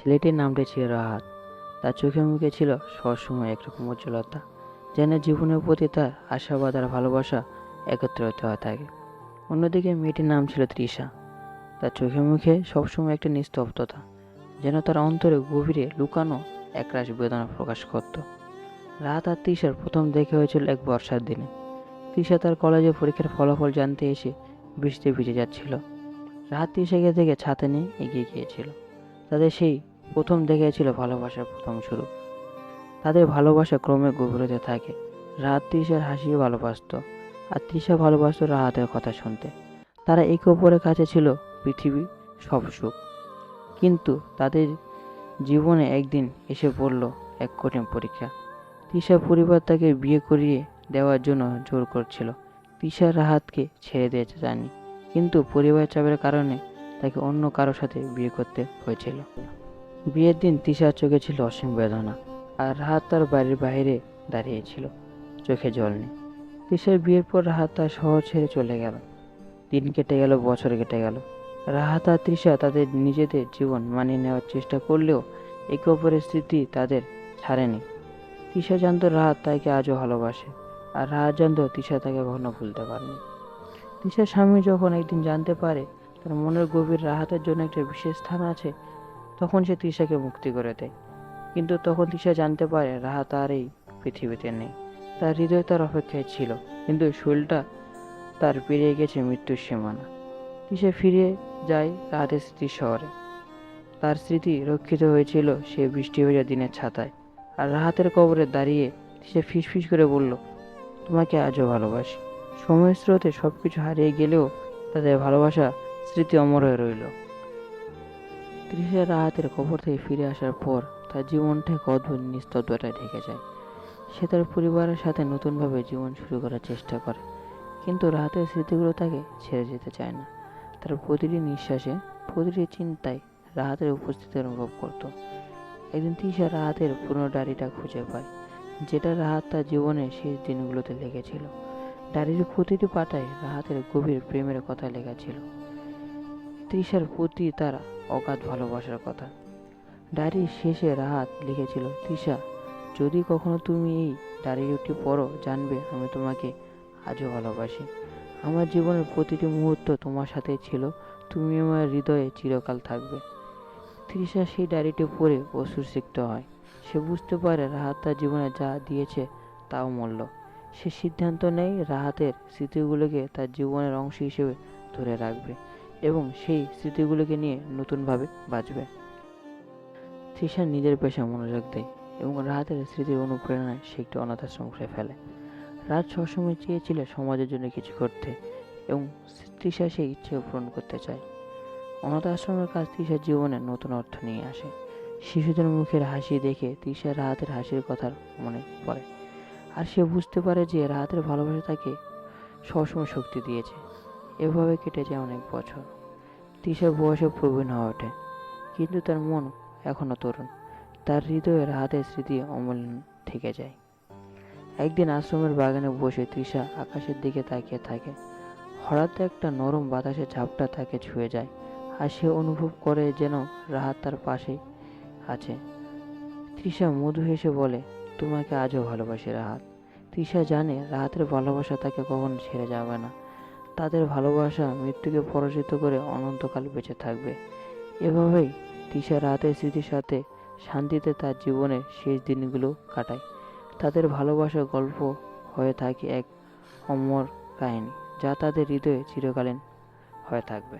ছেলেটির নামটি ছিল রাহাত। তার চোখে মুখে ছিল সবসময় একরকম উজ্জ্বলতা, যেন জীবনের প্রতি তার আশাবাদ আর ভালোবাসা একত্রিত হয়ে থাকে। অন্যদিকে মেয়েটির নাম ছিল তৃষা। তার চোখে মুখে সবসময় একটা নিস্তব্ধতা, যেন তার অন্তরে গভীরে লুকানো একরাশ বেদনা প্রকাশ করত। রাহাত আর তৃষার প্রথম দেখা হয়েছিল এক বর্ষার দিনে। তৃষা তার কলেজে পরীক্ষার ফলাফল জানতে এসে বৃষ্টিতে ভিজে যাচ্ছিল। রাহাত তৃষাকে দেখে ছাতা নিয়ে এগিয়ে গিয়েছিল। তাদের সেই প্রথম দেখাই ছিল ভালোবাসার প্রথম শুরু। তাদের ভালোবাসা ক্রমে গভীর হতে থাকে। রাহাত তৃষার হাসি ভালোবাসত, আর তৃষা ভালোবাসত রাহাতের কথা শুনতে। তারা একে অপরের কাছে ছিল পৃথিবী সব সুখ। কিন্তু তাদের জীবনে একদিন এসে পড়ল এক কঠিন পরীক্ষা। তৃষার পরিবার তাকে বিয়ে করিয়ে দেওয়ার জন্য জোর করছিল। তৃষা রাহাতকে ছেড়ে দিতে চায়নি, কিন্তু পরিবারের চাপের কারণে তাকে অন্য কারোর সাথে বিয়ে করতে হয়েছিল। বিয়ের দিন তৃষার চোখে ছিল অসীম বেদনা, আর রাহাত তার বাড়ির বাইরে দাঁড়িয়েছিল, চোখে জল নেই। তৃষার বিয়ের পর রাহাত তার শহর ছেড়ে চলে গেল। দিন কেটে গেল, বছর কেটে গেল। রাহাত আর তৃষা তাদের নিজেদের জীবন মানিয়ে নেওয়ার চেষ্টা করলেও একে অপরের স্মৃতি তাদের ছাড়েনি। তৃষা জানতো রাহাত তাকে আজও ভালোবাসে, আর রাহাত জানতো তৃষা তাকে কখনো ভুলতে পারেনি। তৃষার স্বামী যখন একদিন জানতে পারে তার মনের গভীর রাহাতের জন্য একটা বিশেষ স্থান আছে, তখন সে তৃষাকে মুক্তি করে দেয়। কিন্তু তখন তৃষা জানতে পারে রাহাত আর এই পৃথিবীতে নেই। তার হৃদয় তার অপেক্ষায় ছিল, কিন্তু শরীরটা তার পেরিয়ে গেছে মৃত্যুর সীমানা। তৃষা ফিরে যায় রাহাতের স্মৃতির শহরে। তার স্মৃতি রক্ষিত হয়েছিল সে বৃষ্টি ভেজা দিনের ছাতায়। আর রাহাতের কবরে দাঁড়িয়ে তৃষা ফিসফিস করে বলল, তোমাকে আজও ভালোবাসি। সময়ের স্রোতে সবকিছু হারিয়ে গেলেও তাদের ভালোবাসা স্মৃতি অমর হয়ে রইল। তৃষা রাহাতের কবর থেকে ফিরে আসার পর তার জীবনটা এক অদ্ভুত নিস্তব্ধতায় ঢেকে যায়। সে তার পরিবারের সাথে নতুনভাবে জীবন শুরু করার চেষ্টা করে, কিন্তু রাহাতের স্মৃতিগুলো তাকে ছেড়ে যেতে চায় না। তার প্রতিটি নিঃশ্বাসে, প্রতিটি চিন্তায় রাহাতের উপস্থিতি অনুভব করত। একদিন তৃষা রাহাতের পুরনো ডায়েরিটা খুঁজে পায়, যেটা রাহাত তার জীবনের শেষ দিনগুলোতে লিখেছিল। ডায়েরির প্রতিটি পাতায় রাহাতের গভীর প্রেমের কথা লেখা ছিল, তৃষার প্রতি তার অগাধ ভালোবাসার কথা। ডায়েরির শেষে রাহাত লিখেছিল, তৃষা, যদি কখনো তুমি এই ডায়েরিটি পড়ো, জানবে আমি তোমাকে আজও ভালোবাসি। আমার জীবনের প্রতিটি মুহূর্ত তোমার সাথে ছিল, তুমি আমার হৃদয়ে চিরকাল থাকবে। তৃষা সেই ডায়েরিটি পড়ে অশ্রুসিক্ত হয়। সে বুঝতে পারে রাহাত তার জীবনে যা দিয়েছে তা অমূল্য। সে সিদ্ধান্ত নেয় রাহাতের স্মৃতিগুলোকে তার জীবনের অংশ হিসেবে ধরে রাখবে এবং সেই স্মৃতিগুলোকে নিয়ে নতুনভাবে বাঁচবে। তৃষা নিজের পেশায় মনোযোগ দেয় এবং রাহাতের স্মৃতির অনুপ্রেরণায় সে একটি অনাথ আশ্রম খুলে ফেলে। রাত সবসময় চেয়েছিল সমাজের জন্য কিছু করতে, এবং তৃষা সেই ইচ্ছে পূরণ করতে চায়। অনাথ আশ্রমের কাজ তৃষার জীবনে নতুন অর্থ নিয়ে আসে। শিশুদের মুখের হাসি দেখে তৃষা রাহাতের হাসির কথা মনে পড়ে, আর সে বুঝতে পারে যে রাহাতের ভালোবাসা তাকে সবসময় শক্তি দিয়েছে। এভাবে কেটে যায় অনেক বছর। তৃষার বয়সে প্রবীণ হয়ে ওঠে, কিন্তু তার মন এখনো তরুণ। তার হৃদয়ে রাহাতের স্মৃতি অমূল্য থেকে যায়। একদিন আশ্রমের বাগানে বসে তৃষা আকাশের দিকে তাকিয়ে থাকে। হঠাৎ একটা নরম বাতাসের ঝাপটা তাকে ছুঁয়ে যায়, আর সে অনুভব করে যেন রাহাত তার পাশেই আছে। তৃষা মৃদু হেসে বলে, তোমাকে আজও ভালোবাসি রাহাত। তৃষা জানে রাহাতের ভালোবাসা তাকে কখনো ছেড়ে যাবে না। তাদের ভালোবাসা মৃত্যুকে পরাজিত করে অনন্তকাল বেঁচে থাকবে। এভাবেই তৃষা রাহাতের স্মৃতির সাথে শান্তিতে তার জীবনের শেষ দিনগুলো কাটায়। তাদের ভালোবাসার গল্প হয়ে থাকে এক অমর কাহিনী, যা তাদের হৃদয়ে চিরকালীন হয়ে থাকবে।